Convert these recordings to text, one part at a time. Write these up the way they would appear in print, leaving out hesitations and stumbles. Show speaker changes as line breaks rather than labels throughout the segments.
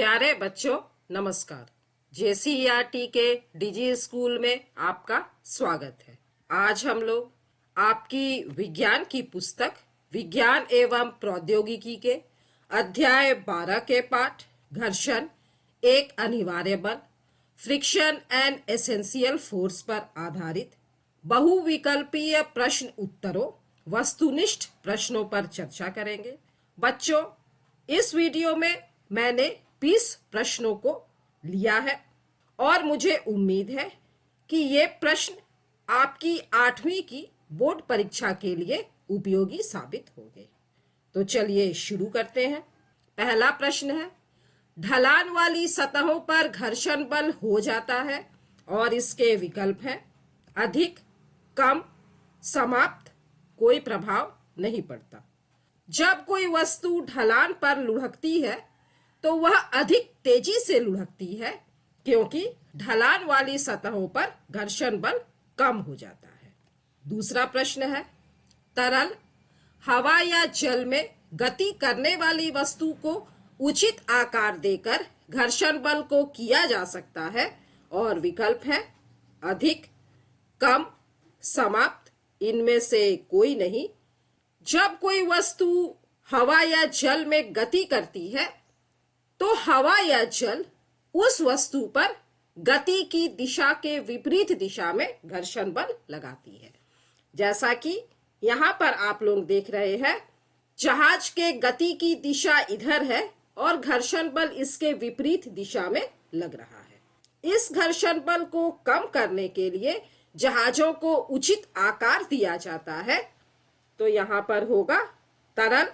प्यारे बच्चों, नमस्कार। जेसीईआरटी के डिजी स्कूल में आपका स्वागत है। आज हम लोग आपकी विज्ञान की पुस्तक विज्ञान एवं प्रौद्योगिकी के अध्याय 12 के पाठ घर्षण एक अनिवार्य बल, फ्रिक्शन एंड एसेंशियल फोर्स पर आधारित बहुविकल्पीय प्रश्न उत्तरों वस्तुनिष्ठ प्रश्नों पर चर्चा करेंगे। बच्चों, इस वीडियो में मैंने 20 प्रश्नों को लिया है और मुझे उम्मीद है कि ये प्रश्न आपकी 8वीं की बोर्ड परीक्षा के लिए उपयोगी साबित होंगे। तो चलिए शुरू करते हैं। पहला प्रश्न है, ढलान वाली सतहों पर घर्षण बल हो जाता है और इसके विकल्प हैं अधिक, कम, समाप्त, कोई प्रभाव नहीं पड़ता। जब कोई वस्तु ढलान पर लुढ़कती है तो वह अधिक तेजी से लुढ़कती है क्योंकि ढलान वाली सतहों पर घर्षण बल कम हो जाता है। दूसरा प्रश्न है, तरल, हवा या जल में गति करने वाली वस्तु को उचित आकार देकर घर्षण बल को किया जा सकता है और विकल्प है अधिक, कम, समाप्त, इनमें से कोई नहीं। जब कोई वस्तु हवा या जल में गति करती है तो हवा या जल उस वस्तु पर गति की दिशा के विपरीत दिशा में घर्षण बल लगाती है। जैसा कि यहाँ पर आप लोग देख रहे हैं, जहाज के गति की दिशा इधर है और घर्षण बल इसके विपरीत दिशा में लग रहा है। इस घर्षण बल को कम करने के लिए जहाजों को उचित आकार दिया जाता है। तो यहाँ पर होगा तरल,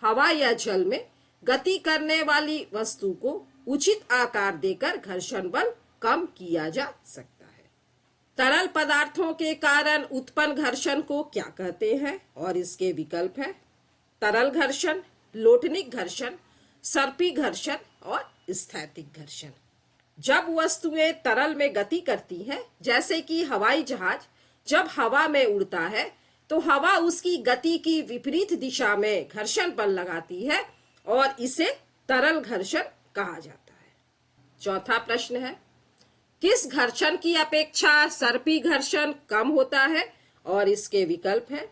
हवा या जल में गति करने वाली वस्तु को उचित आकार देकर घर्षण बल कम किया जा सकता है। तरल पदार्थों के कारण उत्पन्न घर्षण को क्या कहते हैं और इसके विकल्प है तरल घर्षण, लोटनिक घर्षण, सर्पी घर्षण और स्थैतिक घर्षण। जब वस्तुएं तरल में गति करती हैं, जैसे कि हवाई जहाज जब हवा में उड़ता है तो हवा उसकी गति की विपरीत दिशा में घर्षण बल लगाती है और इसे तरल घर्षण कहा जाता है। चौथा प्रश्न है, किस घर्षण की अपेक्षा सर्पी घर्षण कम होता है और इसके विकल्प है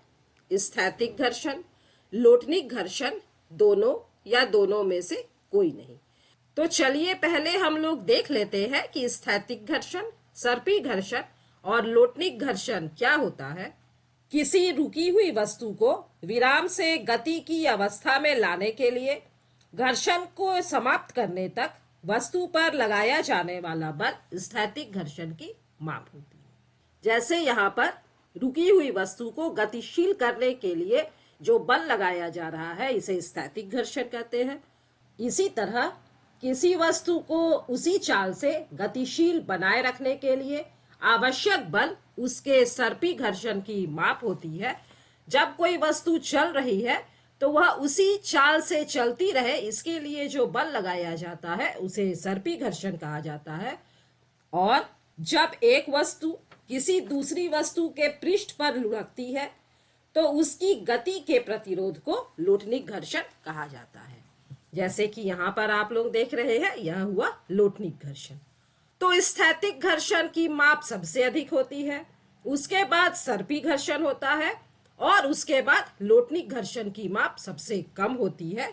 स्थैतिक घर्षण, लोटनिक घर्षण, दोनों या दोनों में से कोई नहीं। तो चलिए पहले हम लोग देख लेते हैं कि स्थैतिक घर्षण, सर्पी घर्षण और लोटनिक घर्षण क्या होता है। किसी रुकी हुई वस्तु को विराम से गति की अवस्था में लाने के लिए घर्षण को समाप्त करने तक वस्तु पर लगाया जाने वाला बल स्थैतिक घर्षण की माप होती है। जैसे यहाँ पर रुकी हुई वस्तु को गतिशील करने के लिए जो बल लगाया जा रहा है इसे स्थैतिक घर्षण कहते हैं। इसी तरह किसी वस्तु को उसी चाल से गतिशील बनाए रखने के लिए आवश्यक बल उसके सर्पी घर्षण की माप होती है। जब कोई वस्तु चल रही है तो वह उसी चाल से चलती रहे, इसके लिए जो बल लगाया जाता है उसे सर्पी घर्षण कहा जाता है। और जब एक वस्तु किसी दूसरी वस्तु के पृष्ठ पर लुढ़कती है तो उसकी गति के प्रतिरोध को लोटनिक घर्षण कहा जाता है। जैसे कि यहाँ पर आप लोग देख रहे हैं, यह हुआ लोटनिक घर्षण। तो स्थैतिक घर्षण की माप सबसे अधिक होती है, उसके बाद सर्पी घर्षण होता है और उसके बाद लोटनिक घर्षण की माप सबसे कम होती है।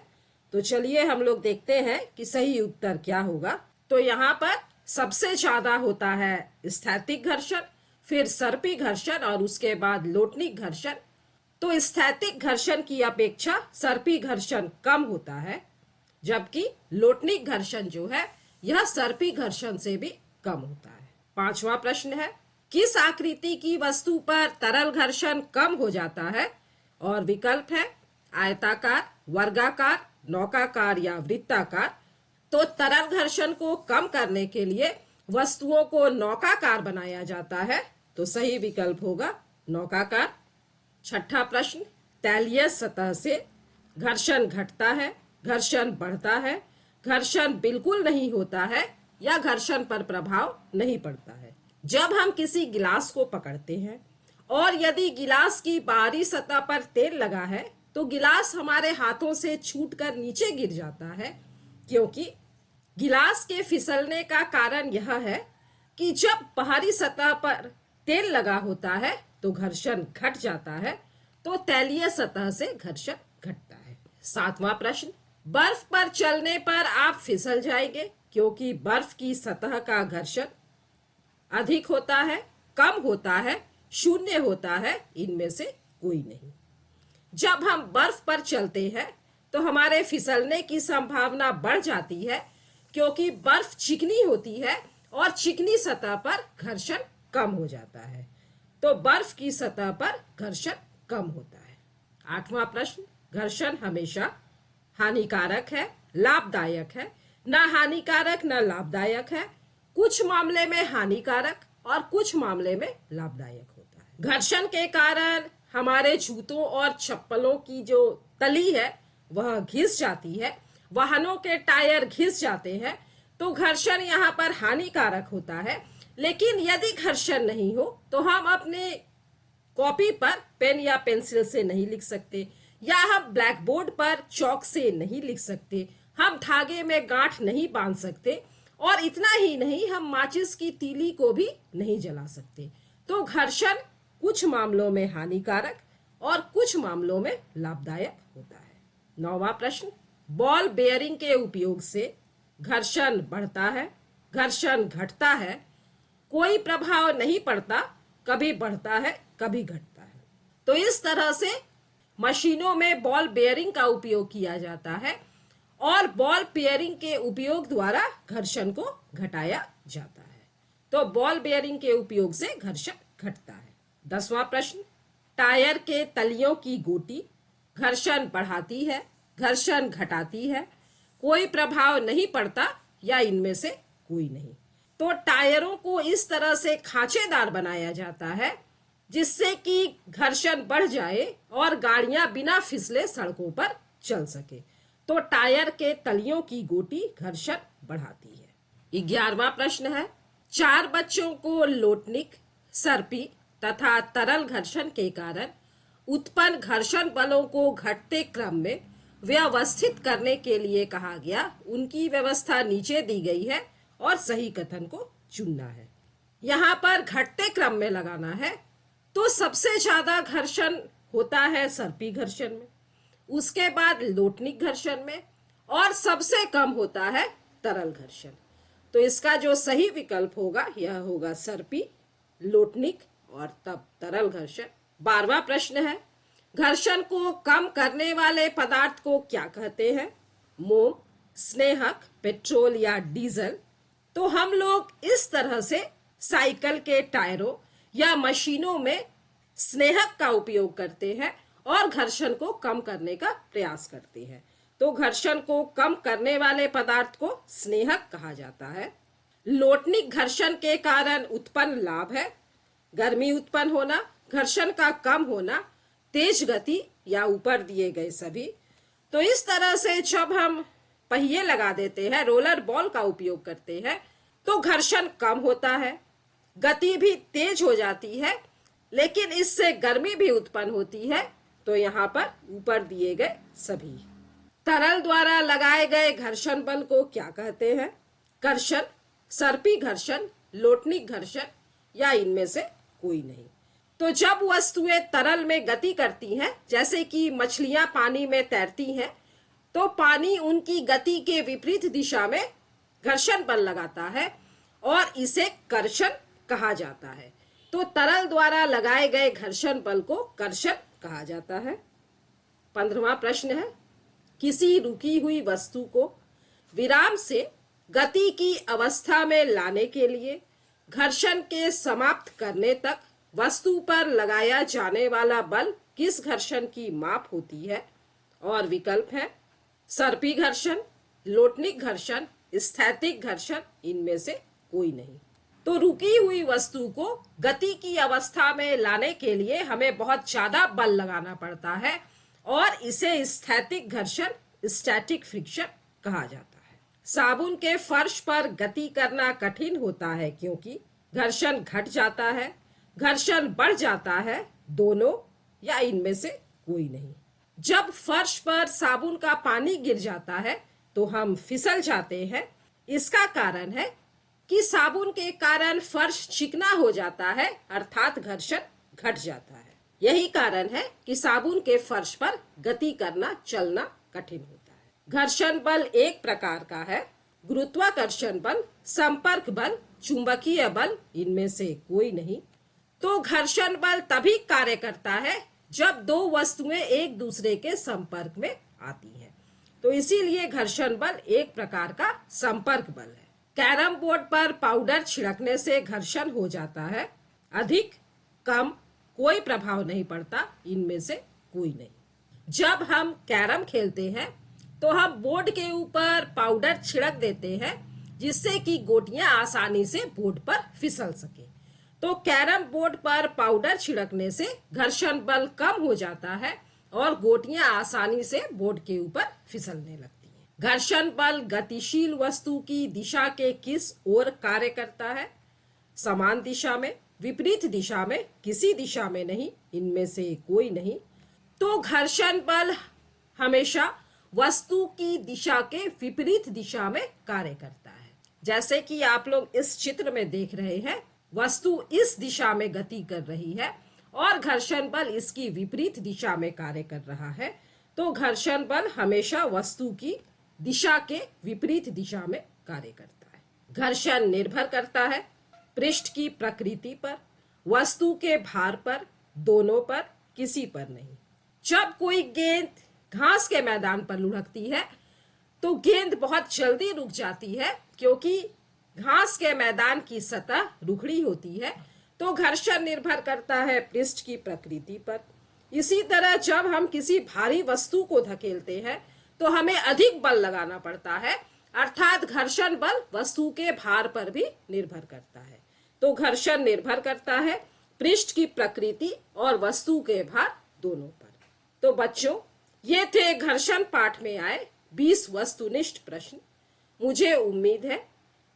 तो चलिए हम लोग देखते हैं कि सही उत्तर क्या होगा। तो यहाँ पर सबसे ज्यादा होता है स्थैतिक घर्षण, फिर सर्पी घर्षण और उसके बाद लोटनिक घर्षण। तो स्थैतिक घर्षण की अपेक्षा सर्पी घर्षण कम होता है, जबकि लोटनिक घर्षण जो है यह सर्पी घर्षण से भी कम होता है। पांचवा प्रश्न है, किस आकृति की वस्तु पर तरल घर्षण कम हो जाता है और विकल्प है आयताकार, वर्गाकार, नौकाकार या वृत्ताकार। तो तरल घर्षण को कम करने के लिए वस्तुओं को नौकाकार बनाया जाता है, तो सही विकल्प होगा नौकाकार। छठा प्रश्न, तैलीय सतह से घर्षण घटता है, घर्षण बढ़ता है, घर्षण बिल्कुल नहीं होता है या घर्षण पर प्रभाव नहीं पड़ता है। जब हम किसी गिलास को पकड़ते हैं और यदि गिलास की बाहरी सतह पर तेल लगा है तो गिलास हमारे हाथों से छूटकर नीचे गिर जाता है, क्योंकि गिलास के फिसलने का कारण यह है कि जब बाहरी सतह पर तेल लगा होता है तो घर्षण घट जाता है, तो तैलीय सतह से घर्षण घटता है। 7वां प्रश्न, बर्फ पर चलने पर आप फिसल जाएंगे क्योंकि बर्फ की सतह का घर्षण अधिक होता है, कम होता है, शून्य होता है, इनमें से कोई नहीं। जब हम बर्फ पर चलते हैं तो हमारे फिसलने की संभावना बढ़ जाती है क्योंकि बर्फ चिकनी होती है और चिकनी सतह पर घर्षण कम हो जाता है, तो बर्फ की सतह पर घर्षण कम होता है। 8वां प्रश्न, घर्षण हमेशा हानिकारक है, लाभदायक है? ना हानिकारक ना लाभदायक है। कुछ मामले में हानिकारक और कुछ मामले में लाभदायक होता है। घर्षण के कारण हमारे जूतों और चप्पलों की जो तली है वह घिस जाती है, वाहनों के टायर घिस जाते हैं, तो घर्षण यहाँ पर हानिकारक होता है। लेकिन यदि घर्षण नहीं हो तो हम अपने कॉपी पर पेन या पेंसिल से नहीं लिख सकते, या हम ब्लैक बोर्ड पर चौक से नहीं लिख सकते, हम धागे में गांठ नहीं बांध सकते, और इतना ही नहीं, हम माचिस की तीली को भी नहीं जला सकते। तो घर्षण कुछ मामलों में हानिकारक और कुछ मामलों में लाभदायक होता है। 9वां प्रश्न, बॉल बेयरिंग के उपयोग से घर्षण बढ़ता है, घर्षण घटता है, कोई प्रभाव नहीं पड़ता, कभी बढ़ता है कभी घटता है। तो इस तरह से मशीनों में बॉल बेयरिंग का उपयोग किया जाता है और बॉल बेयरिंग के उपयोग द्वारा घर्षण को घटाया जाता है। तो बॉल बेयरिंग के उपयोग से घर्षण घटता है। 10वां प्रश्न, टायर के तलियों की गोटी घर्षण बढ़ाती है, घर्षण घटाती है, कोई प्रभाव नहीं पड़ता, या इनमें से कोई नहीं। तो टायरों को इस तरह से खांचेदार बनाया जाता है जिससे कि घर्षण बढ़ जाए और गाड़ियां बिना फिसले सड़कों पर चल सके। तो टायर के तलियों की गोटी घर्षण बढ़ाती है। 11वां प्रश्न है, 4 बच्चों को लोटनिक, सर्पी तथा तरल घर्षण के कारण उत्पन्न घर्षण बलों को घटते क्रम में व्यवस्थित करने के लिए कहा गया। उनकी व्यवस्था नीचे दी गई है और सही कथन को चुनना है। यहाँ पर घटते क्रम में लगाना है, तो सबसे ज्यादा घर्षण होता है सर्पी घर्षण में, उसके बाद लोटनिक घर्षण में, और सबसे कम होता है तरल घर्षण। तो इसका जो सही विकल्प होगा यह होगा सर्पी, लोटनिक और तब तरल घर्षण। 12वां प्रश्न है, घर्षण को कम करने वाले पदार्थ को क्या कहते हैं? मोम, स्नेहक, पेट्रोल या डीजल? तो हम लोग इस तरह से साइकिल के टायरों या मशीनों में स्नेहक का उपयोग करते हैं और घर्षण को कम करने का प्रयास करते हैं। तो घर्षण को कम करने वाले पदार्थ को स्नेहक कहा जाता है। लोटनिक घर्षण के कारण उत्पन्न लाभ है गर्मी उत्पन्न होना, घर्षण का कम होना, तेज गति या ऊपर दिए गए सभी। तो इस तरह से जब हम पहिए लगा देते हैं, रोलर बॉल का उपयोग करते हैं, तो घर्षण कम होता है, गति भी तेज हो जाती है, लेकिन इससे गर्मी भी उत्पन्न होती है। तो यहाँ पर ऊपर दिए गए सभी। तरल द्वारा लगाए गए घर्षण बल को क्या कहते हैं? कर्षण, सर्पी घर्षण, लोटनिक घर्षण, या इनमें से कोई नहीं। तो जब वस्तुएं तरल में गति करती हैं, जैसे कि मछलियां पानी में तैरती हैं, तो पानी उनकी गति के विपरीत दिशा में घर्षण बल लगाता है और इसे कर्षण कहा जाता है। तो तरल द्वारा लगाए गए घर्षण बल को कर्षण कहा जाता है। 15वां प्रश्न है, किसी रुकी हुई वस्तु को विराम से गति की अवस्था में लाने के लिए घर्षण के समाप्त करने तक वस्तु पर लगाया जाने वाला बल किस घर्षण की माप होती है? और विकल्प है सर्पी घर्षण, लोटनिक घर्षण, स्थैतिक घर्षण, इनमें से कोई नहीं। तो रुकी हुई वस्तु को गति की अवस्था में लाने के लिए हमें बहुत ज्यादा बल लगाना पड़ता है और इसे स्थैतिक घर्षण, स्टैटिक फ्रिक्शन कहा जाता है। साबुन के फर्श पर गति करना कठिन होता है क्योंकि घर्षण घट जाता है, घर्षण बढ़ जाता है, दोनों, या इनमें से कोई नहीं। जब फर्श पर साबुन का पानी गिर जाता है तो हम फिसल जाते हैं, इसका कारण है कि साबुन के कारण फर्श चिकना हो जाता है, अर्थात घर्षण घट जाता है। यही कारण है कि साबुन के फर्श पर गति करना, चलना कठिन होता है। घर्षण बल एक प्रकार का है, गुरुत्वाकर्षण बल, संपर्क बल, चुंबकीय बल, इनमें से कोई नहीं। तो घर्षण बल तभी कार्य करता है जब दो वस्तुएं एक दूसरे के संपर्क में आती हैं। तो इसीलिए घर्षण बल एक प्रकार का संपर्क बल है। कैरम बोर्ड पर पाउडर छिड़कने से घर्षण हो जाता है, अधिक कम कोई प्रभाव नहीं पड़ता, इनमें से कोई नहीं। जब हम कैरम खेलते हैं तो हम बोर्ड के ऊपर पाउडर छिड़क देते हैं जिससे कि गोटियां आसानी से बोर्ड पर फिसल सके। तो कैरम बोर्ड पर पाउडर छिड़कने से घर्षण बल कम हो जाता है और गोटियां आसानी से बोर्ड के ऊपर फिसलने लगती हैं। घर्षण बल गतिशील वस्तु की दिशा के किस ओर कार्य करता है? समान दिशा में, विपरीत दिशा में, किसी दिशा में नहीं, इनमें से कोई नहीं। तो घर्षण बल हमेशा वस्तु की दिशा के विपरीत दिशा में कार्य करता है। जैसे कि आप लोग इस चित्र में देख रहे हैं, वस्तु इस दिशा में गति कर रही है और घर्षण बल इसकी विपरीत दिशा में कार्य कर रहा है। तो घर्षण बल हमेशा वस्तु की दिशा के विपरीत दिशा में कार्य करता है। घर्षण निर्भर करता है पृष्ठ की प्रकृति पर, वस्तु के भार पर, दोनों पर, किसी पर नहीं। जब कोई गेंद घास के मैदान पर लुढ़कती है तो गेंद बहुत जल्दी रुक जाती है क्योंकि घास के मैदान की सतह रुखड़ी होती है। तो घर्षण निर्भर करता है पृष्ठ की प्रकृति पर। इसी तरह जब हम किसी भारी वस्तु को धकेलते हैं तो हमें अधिक बल लगाना पड़ता है, अर्थात घर्षण बल वस्तु के भार पर भी निर्भर करता है। तो घर्षण निर्भर करता है पृष्ठ की प्रकृति और वस्तु के भार दोनों पर। तो बच्चों, ये थे घर्षण पाठ में आए 20 वस्तुनिष्ठ प्रश्न। मुझे उम्मीद है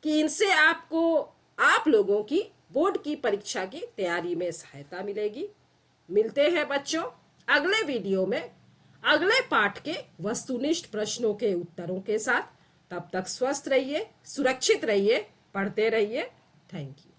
कि इनसे आपको, आप लोगों की बोर्ड की परीक्षा की तैयारी में सहायता मिलेगी। मिलते हैं बच्चों अगले वीडियो में अगले पाठ के वस्तुनिष्ठ प्रश्नों के उत्तरों के साथ। तब तक स्वस्थ रहिए, सुरक्षित रहिए, पढ़ते रहिए। Thank you.